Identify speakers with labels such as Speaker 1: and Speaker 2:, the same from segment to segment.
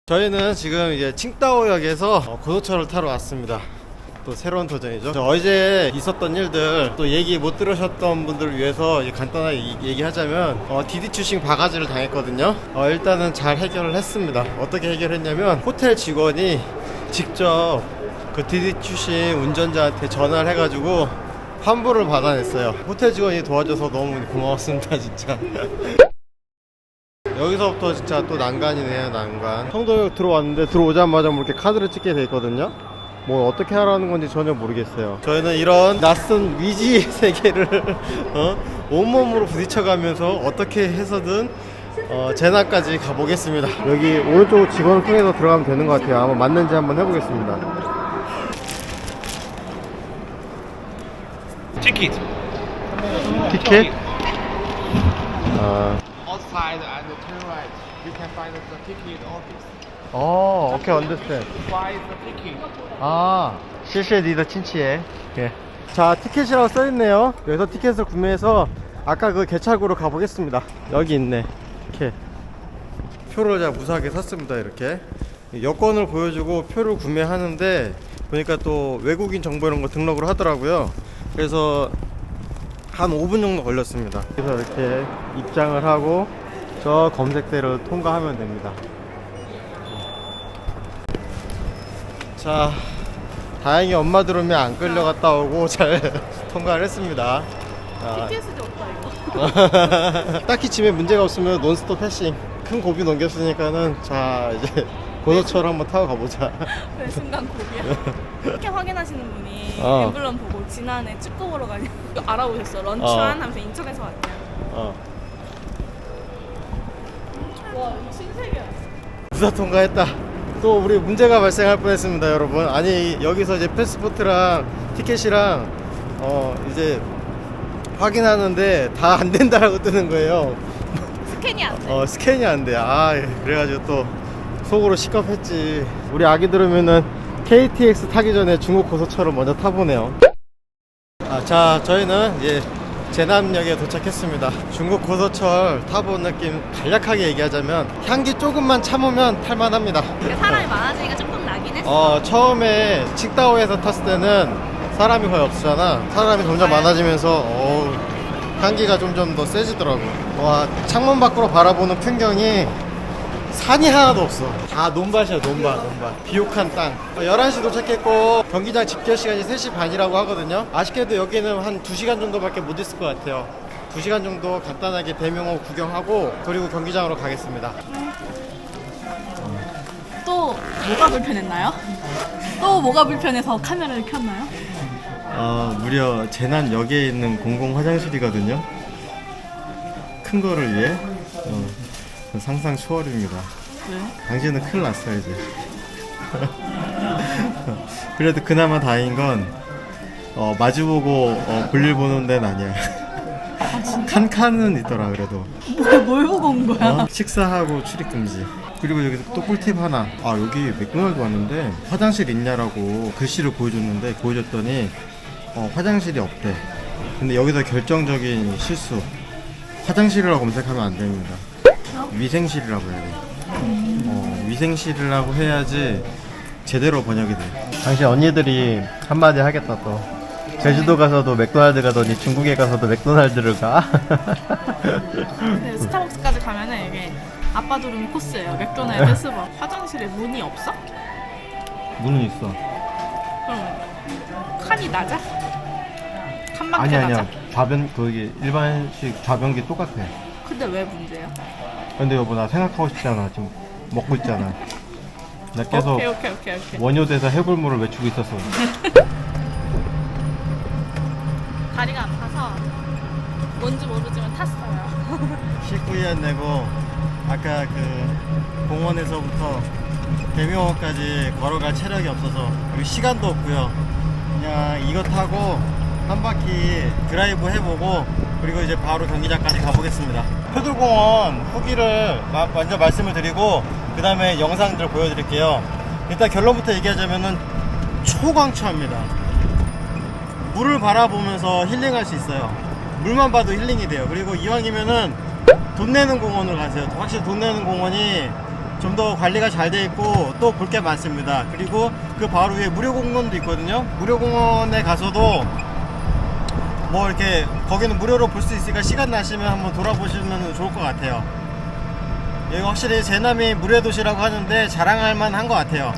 Speaker 1: 저희는 지금 이제 칭다오역에서 고속철을 타러 왔습니다. 또 새로운 도전이죠. 어제 있었던 일들, 또 얘기 못 들으셨던 분들을 위해서 간단하게 얘기하자면 디디추싱 바가지를 당했거든요. 일단은 잘 해결을 했습니다. 어떻게 해결했냐면 호텔 직원이 직접 그 디디추싱 운전자한테 전화를 해가지고 환불을 받아냈어요. 호텔 직원이 도와줘서 너무 고마웠습니다 진짜. 여기서부터 진짜 또 난간이네요. 난간. 청도역 들어왔는데 들어오자마자 뭐 이렇게 카드를 찍게 돼 있거든요. 뭐 어떻게 하라는 건지 전혀 모르겠어요. 저희는 이런 낯선 미지의 세계를 온몸으로 부딪혀가면서 어떻게 해서든 제나까지 가보겠습니다. 여기 오른쪽 직원을 통해서 들어가면 되는 것 같아요. 아마 맞는지 한번 해보겠습니다.
Speaker 2: 티켓.
Speaker 1: 티켓?
Speaker 2: Outside and turn right. You can find the ticket office.
Speaker 1: 오케이, understand.
Speaker 2: Buy the ticket.
Speaker 1: 실시에 니더 친치에. 예. 자, 티켓이라고 써있네요. 여기서 티켓을 구매해서 아까 그 개찰구로 가보겠습니다. 여기 있네. 이렇게 표를 제가 무사하게 샀습니다. 이렇게 여권을 보여주고 표를 구매하는데 보니까 또 외국인 정보 이런 거 등록을 하더라고요. 그래서 한 5분 정도 걸렸습니다. 그래서 이렇게 입장을 하고 저 검색대를 통과하면 됩니다. 자, 다행히 엄마 들어오면 안 끌려갔다 오고 잘 통과를 했습니다.
Speaker 3: TTS도 없다 이거.
Speaker 1: 딱히 짐에 문제가 없으면 논스톱 패싱. 큰 고비 넘겼으니까는 자 이제 고속철 한번 타고 가보자.
Speaker 3: 왜 순간 고비야? 이렇게 확인하시는 분이 엠블럼 보고 지난해 축구 보러 가냐고 알아보셨어. 런치한 하면서 인천에서 왔대요. 와 이거 신세계야.
Speaker 1: 무사 통과했다. 또 우리 문제가 발생할 뻔했습니다, 여러분. 아니 여기서 이제 패스포트랑 티켓이랑 이제 확인하는데 다 안 된다라고 뜨는 거예요.
Speaker 3: 스캔이 안 돼.
Speaker 1: 스캔이 안 돼. 그래가지고 또 속으로 시겁했지. 우리 아기 들으면은 KTX 타기 전에 중국 고속철을 먼저 타보네요. 자, 저희는 이제 제남역에 도착했습니다. 중국 고속철 타본 느낌 간략하게 얘기하자면 향기 조금만 참으면 탈만합니다.
Speaker 3: 사람이 많아지니까 조금 나긴 했어.
Speaker 1: 처음에 칭다오에서 탔을 때는 사람이 거의 없었잖아. 사람이 점점 많아지면서 향기가 점점 더 세지더라고. 와, 창문 밖으로 바라보는 풍경이 산이 하나도 없어. 다 논밭이야, 논밭. 비옥한 땅. 11시 도착했고 경기장 집결 시간이 3시 반이라고 하거든요. 아쉽게도 여기는 한 2시간 정도밖에 못 있을 것 같아요. 2시간 정도 간단하게 대명호 구경하고 그리고 경기장으로 가겠습니다.
Speaker 3: 또 뭐가 불편했나요? 또 뭐가 불편해서 카메라를 켰나요?
Speaker 1: 무려 제남역에 있는 공공 화장실이거든요. 큰 거를 위해 상상 초월입니다.
Speaker 3: 왜?
Speaker 1: 당신은 큰일 났어요 이제. 그래도 그나마 다행인 건 마주보고 볼일 보는 데는 아니야. 칸칸은 있더라. 그래도
Speaker 3: 뭘 보고 온 거야?
Speaker 1: 식사하고 출입 금지. 그리고 여기서 또 꿀팁 하나. 여기 맥도날드 왔는데 화장실 있냐라고 글씨를 보여줬더니 화장실이 없대. 근데 여기서 결정적인 실수. 화장실이라고 검색하면 안 됩니다. 위생실이라고 해야 돼. 위생실이라고 해야지 제대로 번역이 돼. 당신 언니들이 한마디 하겠다 또. 제주도 가서도 맥도날드 가더니 중국에 가서도 맥도날드를 가.
Speaker 3: 네, 스타벅스까지 가면은 이게 아빠 두름 코스예요. 맥도날드 스벅. 화장실에 문이 없어?
Speaker 1: 문은 있어.
Speaker 3: 그럼 칸이 낮아? 칸만큼 낮아?
Speaker 1: 좌변 거기 일반식 좌변기 똑같아.
Speaker 3: 근데 왜 문제야?
Speaker 1: 근데 여보 나 생각하고 싶지 않아. 지금 먹고 있잖아. 나 계속
Speaker 3: 오케이.
Speaker 1: 원효대사 해골물을 외치고 있었어.
Speaker 3: 다리가 아파서 뭔지 모르지만 탔어요. 19년
Speaker 1: 내고 아까 그 공원에서부터 대명호까지 걸어갈 체력이 없어서 그리고 시간도 없고요. 그냥 이거 타고 한 바퀴 드라이브 해보고 그리고 이제 바로 경기장까지 가보겠습니다. 표들공원 후기를 먼저 말씀을 드리고 그 다음에 영상들을 보여드릴게요. 일단 결론부터 얘기하자면은 초광추합니다. 물을 바라보면서 힐링할 수 있어요. 물만 봐도 힐링이 돼요. 그리고 이왕이면은 돈 내는 공원을 가세요. 확실히 돈 내는 공원이 좀 더 관리가 잘 돼 있고 또 볼 게 많습니다. 그리고 그 바로 위에 무료공원도 있거든요. 무료공원에 가서도 뭐 이렇게 거기는 무료로 볼 수 있으니까 시간 나시면 한번 돌아보시면 좋을 것 같아요. 여기 확실히 제남이 물의 도시라고 하는데 자랑할 만한 것 같아요.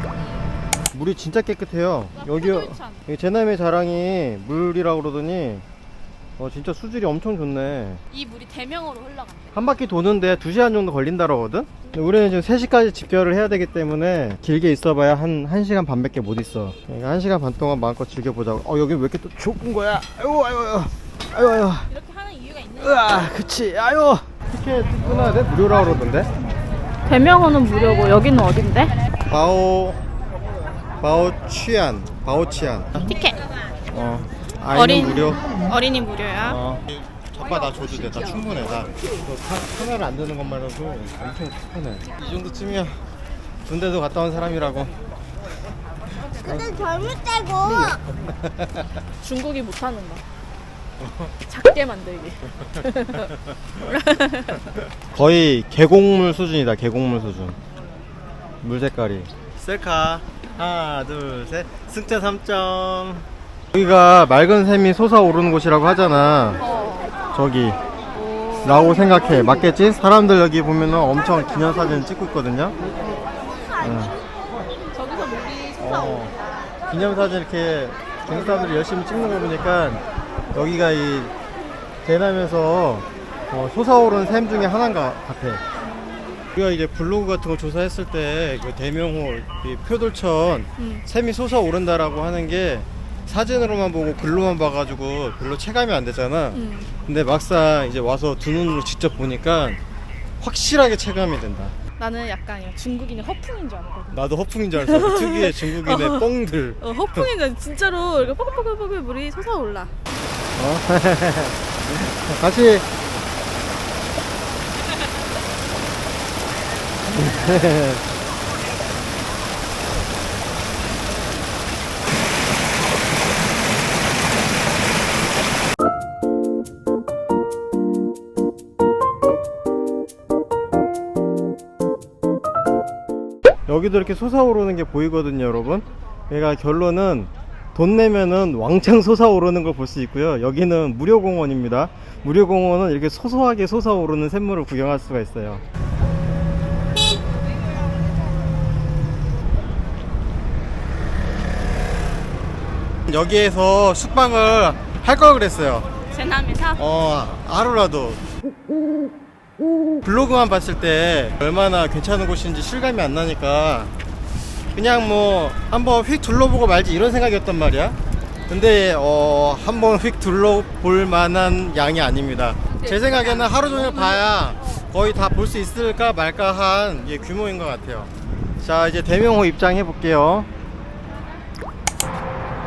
Speaker 1: 물이 진짜 깨끗해요. 여기 제남의 자랑이 물이라고 그러더니 진짜 수질이 엄청 좋네.
Speaker 3: 이 물이 대명으로 흘러간대.
Speaker 1: 한 바퀴 도는데 2시간 정도 걸린다고 하거든? 우리는 지금 3시까지 집결을 해야 되기 때문에 길게 있어봐야 한 1시간 반밖에 못 있어. 그러니까 1시간 반 동안 마음껏 즐겨보자고. 여기 왜 이렇게 또 좁은 거야? 아유.
Speaker 3: 이렇게 하는 이유가 있는
Speaker 1: 으아, 그치. 아유. 티켓 끊어야 돼? 무료라고 그러던데?
Speaker 3: 대명호는 무료고 여기는 어딘데?
Speaker 1: 바오치안.
Speaker 3: 티켓.
Speaker 1: 아이는 무료.
Speaker 3: 어린이 무료야.
Speaker 1: 잠깐 나 줘도 돼. 나 충분해. 나 카메라 안 드는 것만 해도 엄청 충분해. 이 정도쯤이야. 군대도 갔다 온 사람이라고.
Speaker 4: 근데 잘못되고
Speaker 3: 중국이 못하는 거. 작게 만들기.
Speaker 1: 거의 계곡물 수준이다. 계곡물 수준. 물 색깔이. 셀카. 하나, 둘, 셋. 승자 3점. 여기가 맑은 샘이 솟아오르는 곳이라고 하잖아. 저기 라고 생각해. 맞겠지? 사람들 여기 보면은 엄청 기념사진 찍고 있거든요.
Speaker 3: 저기서 물이 솟아오르.
Speaker 1: 기념사진 이렇게 중국 사람들이 열심히 찍는 거 보니까 여기가 이 대남에서 솟아오르는 샘 중에 하나인 것 같아. 우리가 이제 블로그 같은 거 조사했을 때 그 대명호 이 표돌천 샘이 솟아오른다라고 하는 게 사진으로만 보고 글로만 봐가지고 별로 체감이 안 되잖아. 근데 막상 이제 와서 두 눈으로 직접 보니까 확실하게 체감이 된다.
Speaker 3: 나는 약간 중국인의 허풍인 줄 알았거든.
Speaker 1: 나도 허풍인 줄 알았어. 그 특유의 중국인의 뻥들.
Speaker 3: 허풍인 줄 진짜로 이렇게 뽀글뽀글 물이 솟아올라.
Speaker 1: 같이. 여기도 이렇게 솟아오르는 게 보이거든요, 여러분. 그러니까 결론은 돈 내면은 왕창 솟아오르는 걸 볼 수 있고요. 여기는 무료공원입니다. 무료공원은 이렇게 소소하게 솟아오르는 샘물을 구경할 수가 있어요. 여기에서 숙박을 할 걸 그랬어요.
Speaker 3: 제남에서?
Speaker 1: 하루라도. 블로그만 봤을 때 얼마나 괜찮은 곳인지 실감이 안 나니까 그냥 뭐 한번 휙 둘러보고 말지 이런 생각이었단 말이야. 근데 한번 휙 둘러볼 만한 양이 아닙니다. 제 생각에는 하루 종일 봐야 거의 다 볼 수 있을까 말까 한 규모인 것 같아요. 자, 이제 대명호 입장해 볼게요.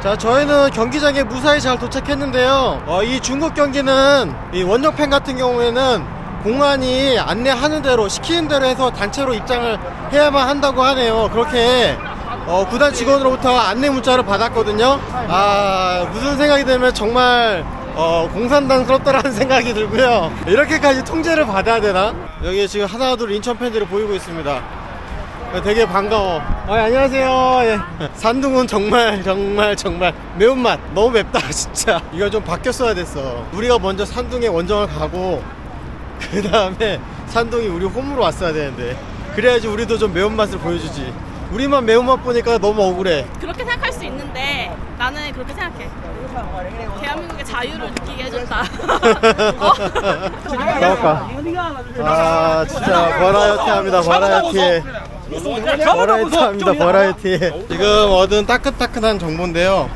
Speaker 1: 자, 저희는 경기장에 무사히 잘 도착했는데요. 이 중국 경기는 이 원정팬 같은 경우에는 공안이 안내하는 대로 시키는 대로 해서 단체로 입장을 해야만 한다고 하네요. 그렇게 구단 직원으로부터 안내 문자를 받았거든요. 무슨 생각이 들면 정말 공산당스럽다라는 생각이 들고요. 이렇게까지 통제를 받아야 되나? 여기 지금 하나둘 인천 팬들이 보이고 있습니다. 되게 반가워. 안녕하세요. 예. 산둥은 정말 매운맛. 너무 맵다 진짜. 이거 좀 바뀌었어야 됐어. 우리가 먼저 산둥에 원정을 가고 그 다음에 산둥이 우리 홈으로 왔어야 되는데, 그래야지 우리도 좀 매운맛을 보여주지. 우리만 매운맛 보니까 너무 억울해.
Speaker 3: 그렇게 생각할 수 있는데 나는 그렇게 생각해. 대한민국의 자유를 느끼게 해줬다.
Speaker 1: 나올까? 진짜 버라이어티 합니다. 버라이어티. 버라이어티 합니다. 버라이어티. 지금 얻은 따끈따끈한 정보인데요.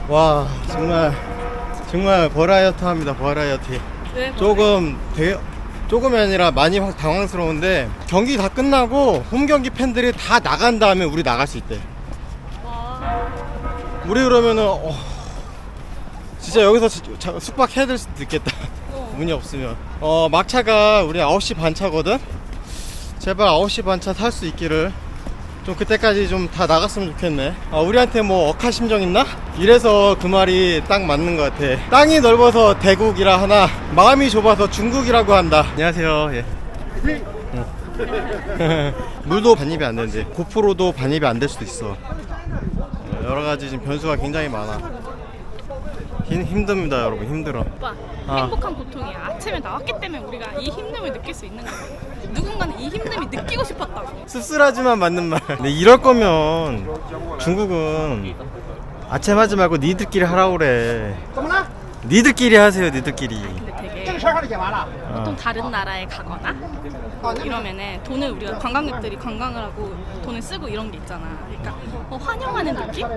Speaker 1: 와, 정말 버라이어티 합니다. 버라이어티.
Speaker 3: 네,
Speaker 1: 조금이 아니라 많이 당황스러운데, 경기 다 끝나고 홈 경기 팬들이 다 나간 다음에 우리 나갈 수 있대. 우리 그러면은 진짜 여기서 숙박해야 될 수도 있겠다. 운이 없으면. 막차가 우리 9시 반 차거든. 제발 9시 반 차 탈 수 있기를. 좀 그때까지 좀 다 나갔으면 좋겠네. 우리한테 뭐 억하심정 있나? 이래서 그 말이 딱 맞는 것 같아. 땅이 넓어서 대국이라 하나 마음이 좁아서 중국이라고 한다. 안녕하세요. 예. 물도 반입이 안 되는데 고프로도 반입이 안 될 수도 있어. 여러 가지 지금 변수가 굉장히 많아. 힘듭니다 여러분. 힘들어.
Speaker 3: 오빠 행복한 고통이야. 아침에 나왔기 때문에 우리가 이 힘듦을 느낄 수 있는 거야. 누군가는 이 힘듦이 느끼고 싶었다고.
Speaker 1: 씁쓸하지만 맞는 말. 근데 이럴 거면 중국은 아침 하지 말고 니들끼리 하라고 그래. 니들끼리 하세요 니들끼리.
Speaker 3: 근데 되게 보통 다른 나라에 가거나 이러면은 돈을 우리가 관광객들이 관광을 하고 돈을 쓰고 이런 게 있잖아. 그러니까 환영하는 느낌?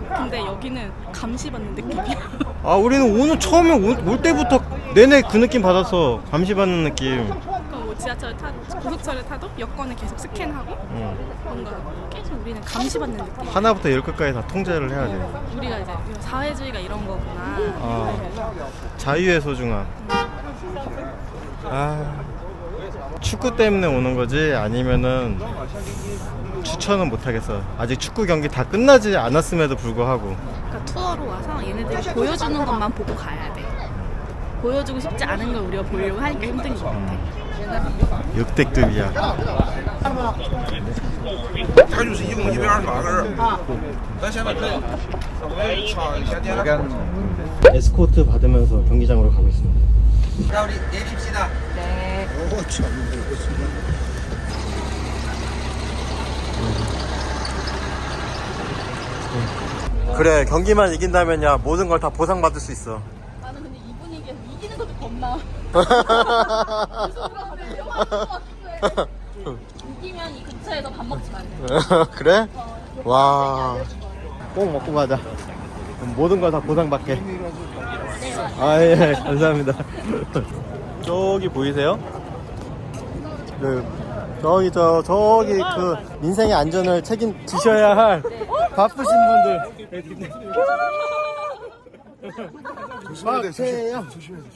Speaker 3: 근데 여기는 감시받는 느낌이야.
Speaker 1: 아 우리는 오늘 처음에 올 때부터 내내 그 느낌 받았어. 감시받는 느낌.
Speaker 3: 그럼 뭐 지하철을 타도 고속철을 타도 여권을 계속 스캔하고 뭔가 계속 우리는 감시받는 느낌.
Speaker 1: 하나부터 10끝까지 다 통제를 해야 돼.
Speaker 3: 우리가 이제 사회주의가 이런 거구나.
Speaker 1: 자유의 소중함. 축구 때문에 오는 거지 아니면은 추천은 못 하겠어. 아직 축구 경기 다 끝나지 않았음에도 불구하고.
Speaker 3: 그러니까 투어로 와서 얘네들이 보여주는 것만 보고 가야 돼. 보여주고 싶지 않은 걸 우리가 보려고 하니까 힘든 것 같아.
Speaker 1: 역대급이야.
Speaker 5: 它就是一共128个人，咱现在可以稍微唱一下点了。
Speaker 1: 에스코트 받으면서 경기장으로 가고 있습니다. 그래 경기만 이긴다면야 모든 걸 다 보상받을 수 있어.
Speaker 3: 나는 근데 이 분위기에서 이기는 것도 겁나. 이기면 이 근처에서 밥 먹지 말래.
Speaker 1: 그래? 와, 꼭 먹고 가자. 모든 걸 다 보상받게. 예, 감사합니다. 저기 보이세요? 저기 그 민생의 안전을 책임지셔야 할 바쁘신 분들.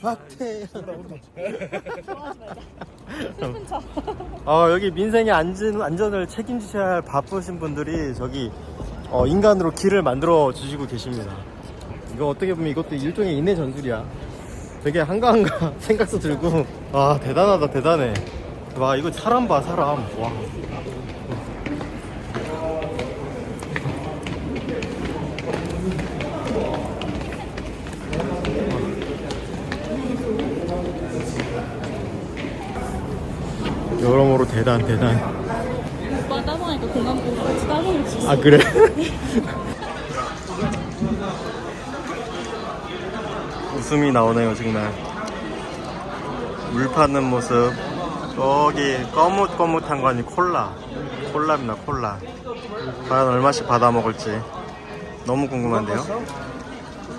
Speaker 1: 박태영. 여기 민생의 안전을 책임지셔야 할 바쁘신 분들이 저기 인간으로 길을 만들어 주시고 계십니다. 이거 어떻게 보면 이것도 일종의 인내 전술이야. 되게 한가한가 생각도 들고. 대단하다 대단해. 와 이거 사람 봐 사람. 와. 여러모로 대단.
Speaker 3: 오빠 따봉하니까 공감 보고 같이 따봉을 줬어.
Speaker 1: 아 그래? 웃음이 나오네요 정말. 물 파는 모습. 저기 거뭇거뭇한 거 아니 콜라입니다 콜라. 과연 얼마씩 받아 먹을지 너무 궁금한데요.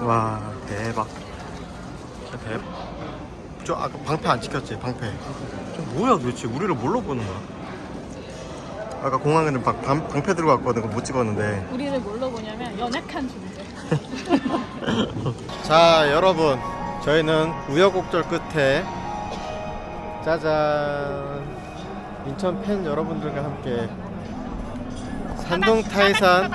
Speaker 1: 와 대박. 진짜 대박. 저 아까 방패 안 찍혔지 방패. 저 뭐야 도대체 우리를 뭘로 보는 거야? 아까 공항에는 방패 들고 왔거든. 그거 못 찍었는데.
Speaker 3: 우리를 뭘로 보냐면 연약한 존재.
Speaker 1: 자 여러분 저희는 우여곡절 끝에 짜잔 인천 팬 여러분들과 함께 산동타이산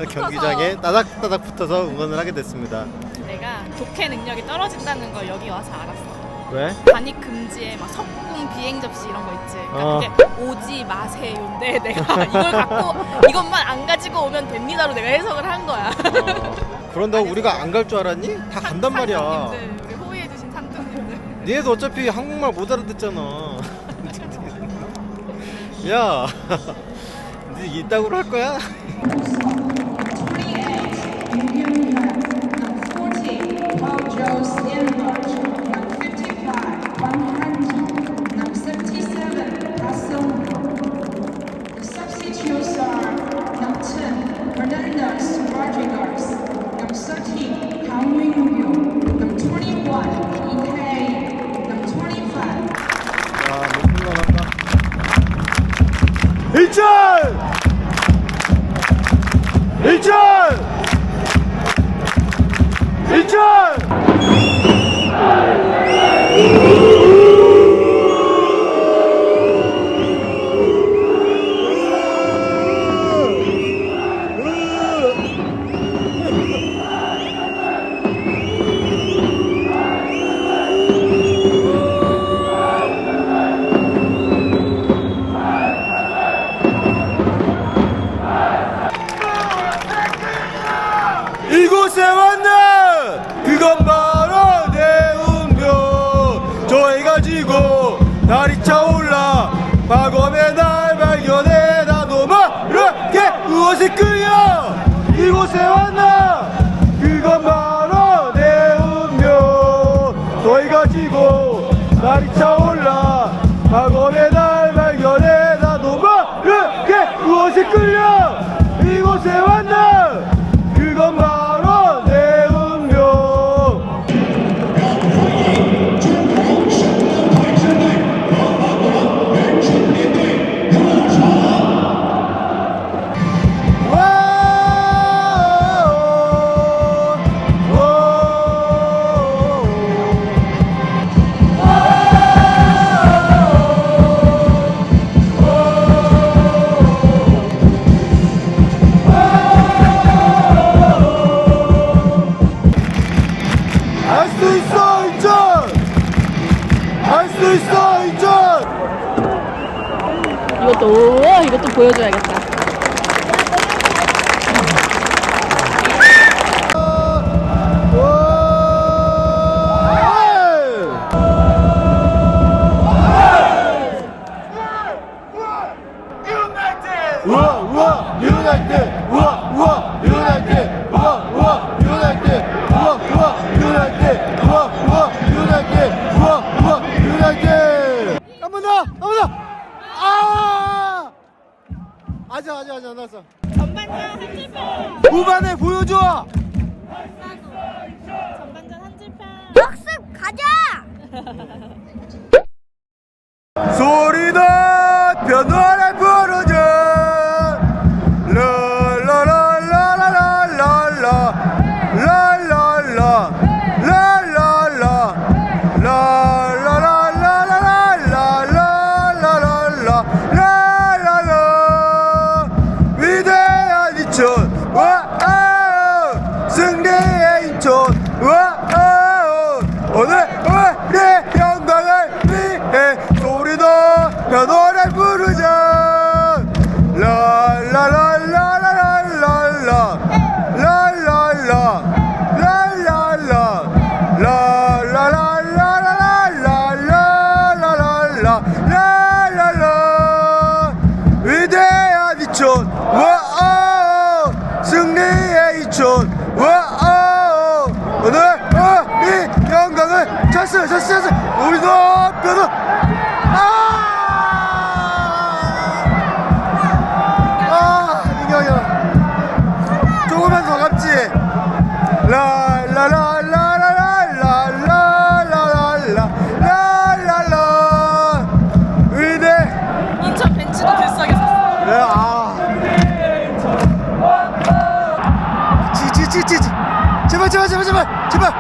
Speaker 1: 경기장에 따닥따닥 붙어서 응원을 하게 됐습니다.
Speaker 3: 내가 독해 능력이 떨어진다는 걸 여기 와서 알았어.
Speaker 1: 왜?
Speaker 3: 반입 금지에 막 석궁 비행 접시 이런 거 있지. 그러니까 그게 오지 마세요인데 내가 이걸 갖고 이것만 안 가지고 오면 됩니다로 내가 해석을 한 거야.
Speaker 1: 그런다고 우리가 안 갈 줄 알았니? 다 간단 말이야.
Speaker 3: 상등님들, 우리 호의해주신 상등님들.
Speaker 1: 니네도 어차피 한국말 못 알아듣잖아. 야, 니 이따구로 할 거야? 발견해 나도 모르게 무엇이 끌려 이곳에 왔나 그건 바로 내 운명 할 수 있어 인천 할 수 있어 인천
Speaker 3: 이것도 보여줘야겠다.
Speaker 1: 우와 유나이티드 우와 유나이티드 우와 유나이티드 우와 유나이티드 우와 유나이티드 우와 유나이티드 한 번 더 아 아직 안 났어
Speaker 4: 전반전 한 줄평.
Speaker 1: 후반에 보여줘
Speaker 4: 전반전 한 줄평. 학습 가자.
Speaker 1: 소리도 변화를 부르자 위대한 인천 승리의 인천 오늘 우리의 영광을 위해 소리도 변호를 부르자 위대한 인천 승리의 인천 오늘 우리 영광을 찼어 우리도 변호 민경이 조금만 더 감지 위대
Speaker 3: 인천 벤치도 들썩에 섰어.
Speaker 1: 그래 제발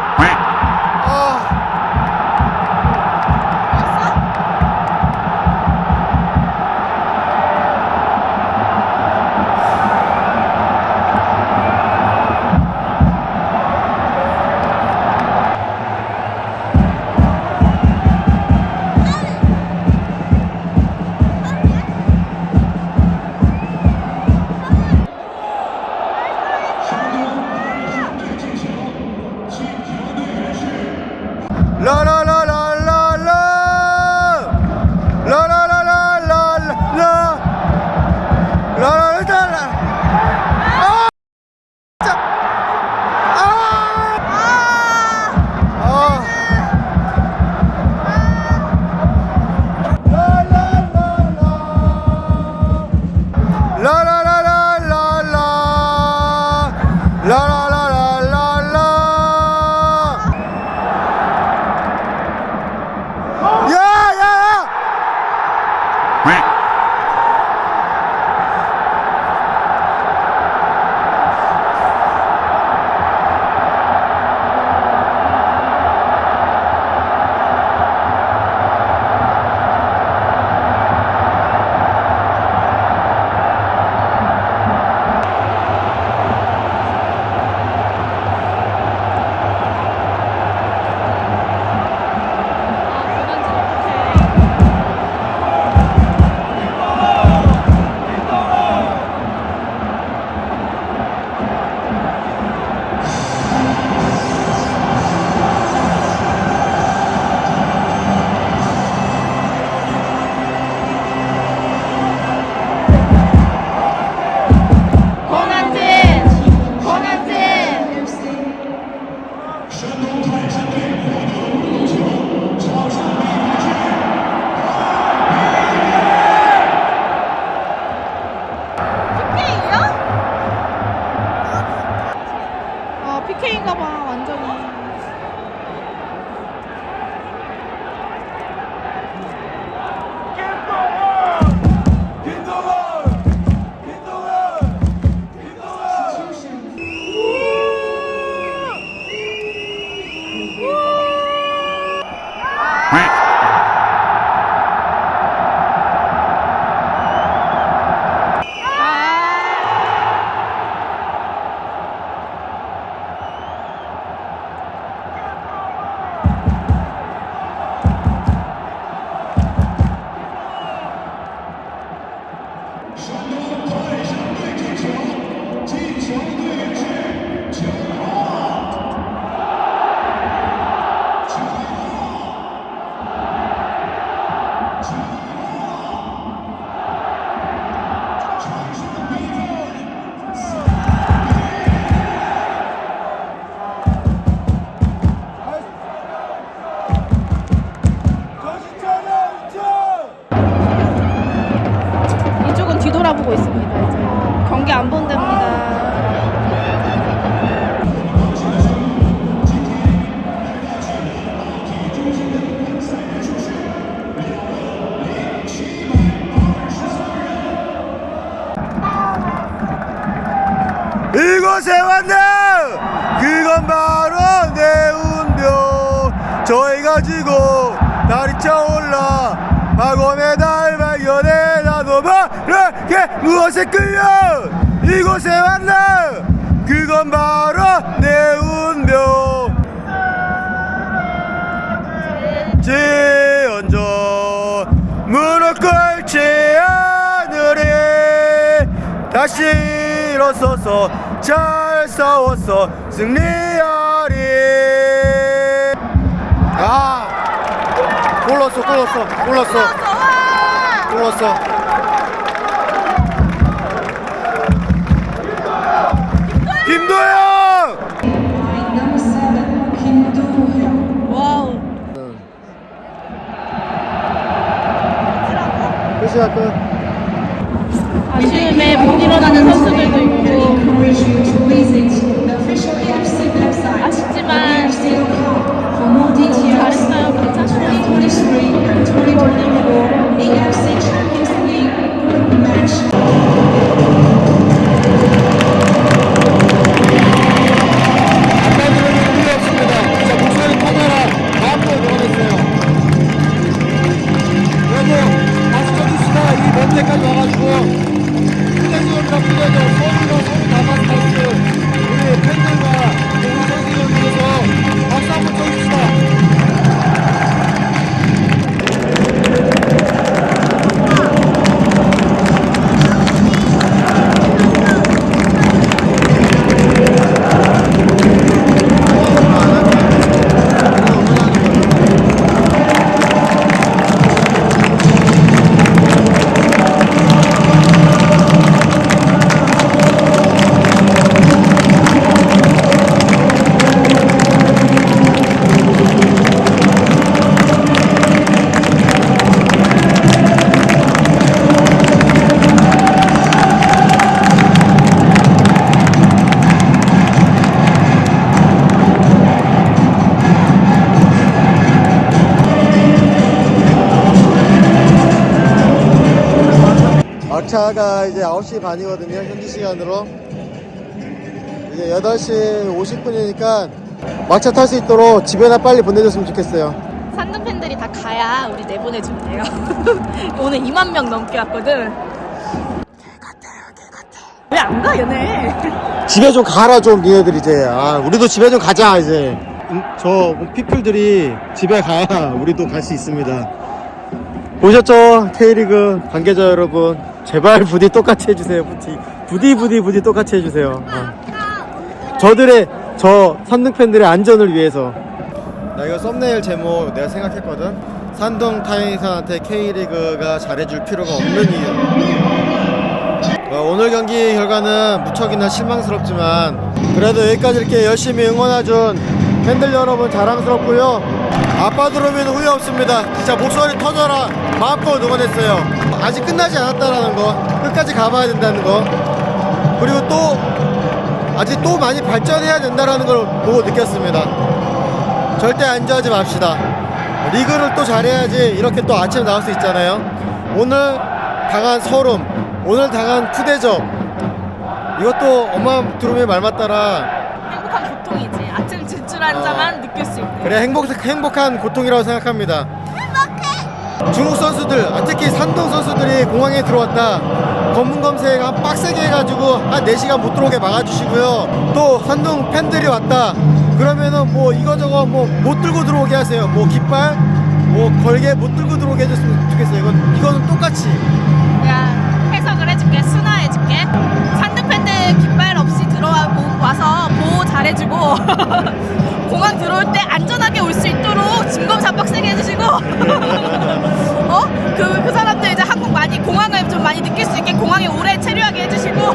Speaker 3: 하고 있습니다. 이제 경기 안 본답니다.
Speaker 1: 이곳에 왔나 그건 바로 내 운명 저희가 지고 달이 차올라 박원의 달 발견해 나도 바르게 무엇에 끌려 이곳에 왔나 그건 바로 내 운명 지연전 무릎 꿇지 않으리 다시 일어서서 잘 싸웠어 승리하리 아 골랐어 김도영
Speaker 3: 와우.
Speaker 1: 끝이야 끝
Speaker 3: 아쉬움에 못 일어나는 선수들도 있고 아쉽지만 잘했어요.
Speaker 1: 까지 와가지고 플레이어랑 플레이어 서울로 다마스터스 우리 팬들과 우리 선수들 위해서 박수 한번 쳐줍시다. 막차가 이제 9시 반이거든요 현지 시간으로 이제 8시 50분이니까 막차 탈 수 있도록 집에나 빨리 보내줬으면 좋겠어요.
Speaker 3: 산둥 팬들이 다 가야 우리 내보내준대요. 오늘 2만 명 넘게 왔거든. 개 같아. 왜 안 가 얘네?
Speaker 1: 집에 좀 가라 좀 니네들 이제 우리도 집에 좀 가자 이제 저 피플들이 집에 가야 우리도 갈 수 있습니다. 보셨죠? K리그 관계자 여러분 제발 부디 똑같이 해주세요. 부디 똑같이 해주세요. 저 산둥 팬들의 안전을 위해서. 나 이거 썸네일 제목 내가 생각했거든. 산둥 타이산한테 K리그가 잘해줄 필요가 없는 이유. 오늘 경기 결과는 무척이나 실망스럽지만 그래도 여기까지 이렇게 열심히 응원해준 팬들 여러분 자랑스럽고요. 아빠들 오면 후회 없습니다. 진짜 목소리 터져라 마음껏 응원했어요. 아직 끝나지 않았다라는 거, 끝까지 가봐야 된다는 거, 그리고 또 아직 또 많이 발전해야 된다라는 걸 보고 느꼈습니다. 절대 안주하지 맙시다. 리그를 또 잘해야지 이렇게 또 아침에 나올 수 있잖아요. 오늘 당한 서름, 오늘 당한 푸대접, 이것도 엄마 두루미의 말 맞따라
Speaker 3: 행복한 고통이지. 아침 진출한 자만 느낄 수 있는.
Speaker 1: 그래 행복한 고통이라고 생각합니다. 중국 선수들, 특히 산둥 선수들이 공항에 들어왔다. 검문 검색 한 빡세게 해가지고 한 4시간 못 들어오게 막아주시고요. 또 산둥 팬들이 왔다. 그러면은 뭐 이거저거 뭐 못 들고 들어오게 하세요. 뭐 깃발, 뭐 걸개 못 들고 들어오게 해줬으면 좋겠어요. 이거는 똑같이.
Speaker 3: 내가 해석을 해줄게. 순화해줄게. 산둥 팬들 깃발 없이 와서 보호 잘해주고 공항 들어올 때 안전하게 올 수 있도록 진검사 빡세게 해주시고 그 사람들 이제 한국 많이 공항을 좀 많이 느낄 수 있게 공항에 오래 체류하게 해주시고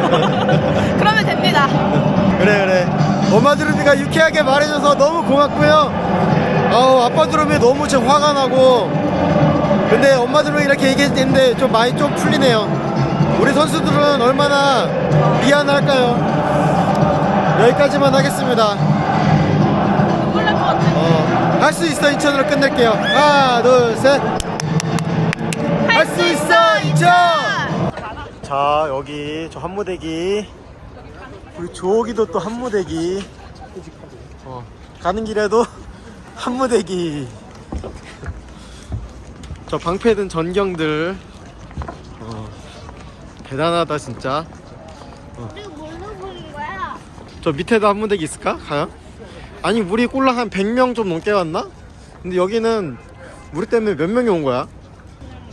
Speaker 3: 그러면 됩니다.
Speaker 1: 그래 엄마 두루미가 유쾌하게 말해줘서 너무 고맙고요. 아빠 두루미 너무 지금 화가 나고, 근데 엄마 두루미 이렇게 얘기했는데 좀 많이 좀 풀리네요. 우리 선수들은 얼마나 미안할까요? 여기까지만 하겠습니다.
Speaker 3: 놀랄 것 같아.
Speaker 1: 할 수 있어 인천으로 끝낼게요. 하나 둘 셋. 할 수 있어 인천. 자 여기 저 한무대기, 우리 저기도 또 한무대기, 가는 길에도 한무대기. 저 방패 든 전경들, 대단하다 진짜.
Speaker 4: 우리 뭘로 보는 거야?
Speaker 1: 저 밑에도 한무대기 있을까? 과연? 아니 우리 꼴랑 한 100명 좀 넘게 왔나? 근데 여기는 우리 때문에 몇 명이 온 거야?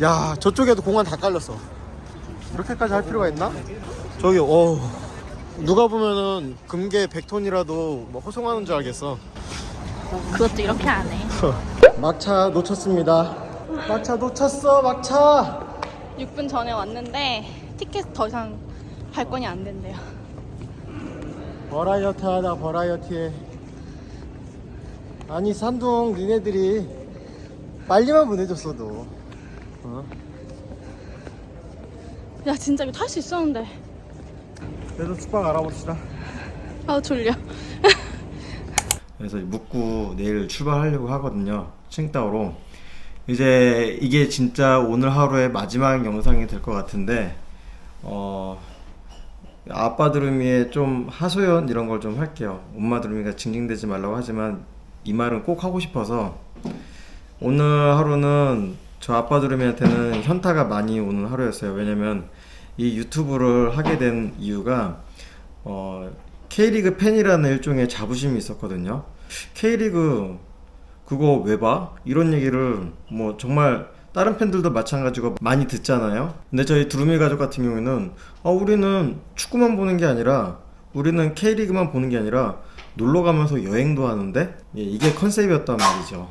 Speaker 1: 야 저쪽에도 공간 다 깔렸어. 이렇게까지 할 필요가 있나? 저기 누가 보면은 금괴 100톤이라도 뭐 호송하는 줄 알겠어.
Speaker 3: 그것도 이렇게 안 해.
Speaker 1: 막차 놓쳤습니다. 막차 놓쳤어. 막차
Speaker 3: 6분 전에 왔는데 티켓 더 이상 발권이 안 된대요.
Speaker 1: 버라이어티 하다 버라이어티에. 아니 산둥 니네들이 빨리만 보내줬어도.
Speaker 3: 야 진짜 이거 탈 수 있었는데.
Speaker 1: 그래도 숙박 알아봅시다.
Speaker 3: 아 졸려.
Speaker 1: 그래서 묵고 내일 출발하려고 하거든요. 칭따오로. 이제 이게 진짜 오늘 하루의 마지막 영상이 될 것 같은데 아빠 두루미에 좀 하소연 이런 걸 좀 할게요. 엄마 두루미가 징징대지 말라고 하지만 이 말은 꼭 하고 싶어서. 오늘 하루는 저 아빠 두루미한테는 현타가 많이 오는 하루였어요. 왜냐면 이 유튜브를 하게 된 이유가 K리그 팬이라는 일종의 자부심이 있었거든요. K리그 그거 왜 봐? 이런 얘기를 뭐 정말 다른 팬들도 마찬가지고 많이 듣잖아요. 근데 저희 두루미 가족 같은 경우에는 우리는 축구만 보는 게 아니라, 우리는 K리그만 보는 게 아니라 놀러 가면서 여행도 하는데, 이게 컨셉이었단 말이죠.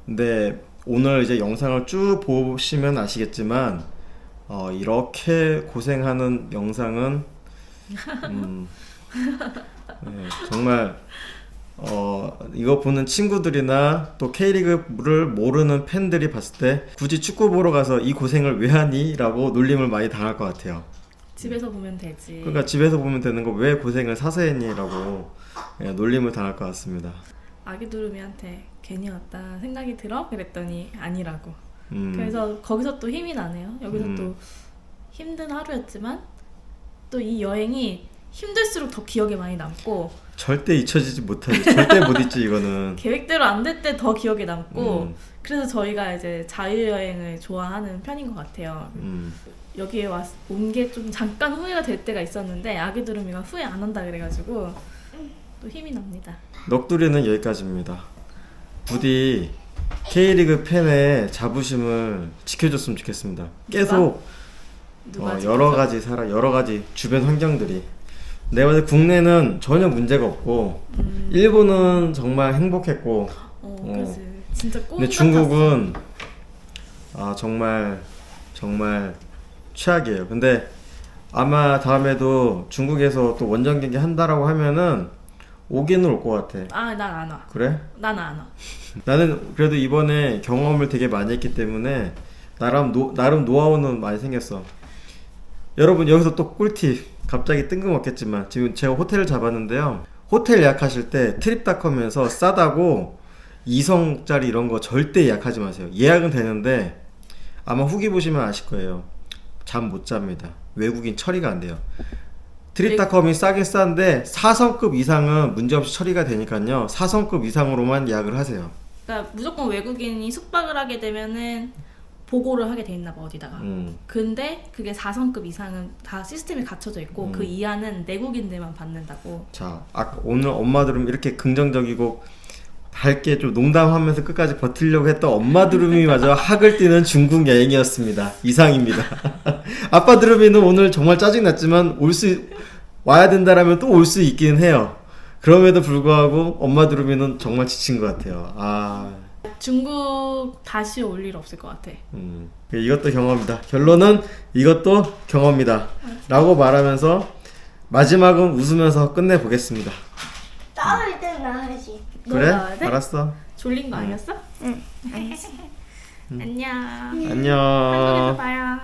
Speaker 1: 근데 오늘 이제 영상을 쭉 보시면 아시겠지만 이렇게 고생하는 영상은 네, 정말 이거 보는 친구들이나 또 K리그를 모르는 팬들이 봤을 때 굳이 축구 보러 가서 이 고생을 왜 하니? 라고 놀림을 많이 당할 것 같아요.
Speaker 3: 집에서 보면 되지.
Speaker 1: 그러니까 집에서 보면 되는 거 왜 고생을 사서 했니? 라고 놀림을 당할 것 같습니다.
Speaker 3: 아기 두루미한테 괜히 왔다 생각이 들어? 그랬더니 아니라고. 그래서 거기서 또 힘이 나네요. 여기서 또 힘든 하루였지만 또 이 여행이 힘들수록 더 기억에 많이 남고,
Speaker 1: 절대 잊혀지지 못하지. 절대 못 잊지 이거는.
Speaker 3: 계획대로 안 될 때 더 기억에 남고, 그래서 저희가 이제 자유여행을 좋아하는 편인 것 같아요. 여기에 온 게 좀 잠깐 후회가 될 때가 있었는데 아기 두루미가 후회 안 한다 그래가지고 또 힘이 납니다.
Speaker 1: 넋두리는 여기까지입니다. 부디 K리그 팬의 자부심을 지켜줬으면 좋겠습니다. 계속 여러 가지 주변 환경들이, 내가 봤을 때 국내는 전혀 문제가 없고 일본은 정말 행복했고
Speaker 3: 그래서 진짜 꿈
Speaker 1: 근데 중국은 정말 최악이에요. 근데 아마 다음에도 중국에서 또 원정 경기 한다라고 하면은 오기는 올 것 같아.
Speaker 3: 난 안 와.
Speaker 1: 그래?
Speaker 3: 난 안 와.
Speaker 1: 나는 그래도 이번에 경험을 되게 많이 했기 때문에 나름 노하우는 많이 생겼어. 여러분 여기서 또 꿀팁, 갑자기 뜬금없겠지만 지금 제가 호텔을 잡았는데요. 호텔 예약하실 때 트립닷컴에서 싸다고 2성짜리 이런 거 절대 예약하지 마세요. 예약은 되는데 아마 후기 보시면 아실 거예요. 잠 못 잡니다. 외국인 처리가 안 돼요. 트립닷컴이 싸게 싼데 4성급 이상은 문제없이 처리가 되니까요. 4성급 이상으로만 예약을 하세요.
Speaker 3: 그러니까 무조건 외국인이 숙박을 하게 되면은 보고를 하게 돼 있나 봐, 어디다가. 근데 그게 4성급 이상은 다 시스템이 갖춰져 있고 그 이하는 내국인들만 받는다고.
Speaker 1: 자, 오늘 엄마들은 이렇게 긍정적이고 밝게 좀 농담하면서 끝까지 버티려고 했던 엄마 두루미마저 학을 뛰는 중국 여행이었습니다. 이상입니다. 아빠 두루미는 오늘 정말 짜증났지만 와야 된다라면 또 올 수 있긴 해요. 그럼에도 불구하고 엄마 두루미는 정말 지친 것 같아요.
Speaker 3: 중국 다시 올 일 없을 것 같아.
Speaker 1: 이것도 경험이다. 결론은 이것도 경험이다 라고 말하면서 마지막은 웃으면서 끝내보겠습니다.
Speaker 4: 나올 땐 나야지.
Speaker 1: 그래?
Speaker 3: 나와야 돼?
Speaker 1: 알았어.
Speaker 3: 졸린 거 아니었어?
Speaker 4: 응.
Speaker 3: 안녕.
Speaker 1: 안녕.
Speaker 3: 한국에서 봐요.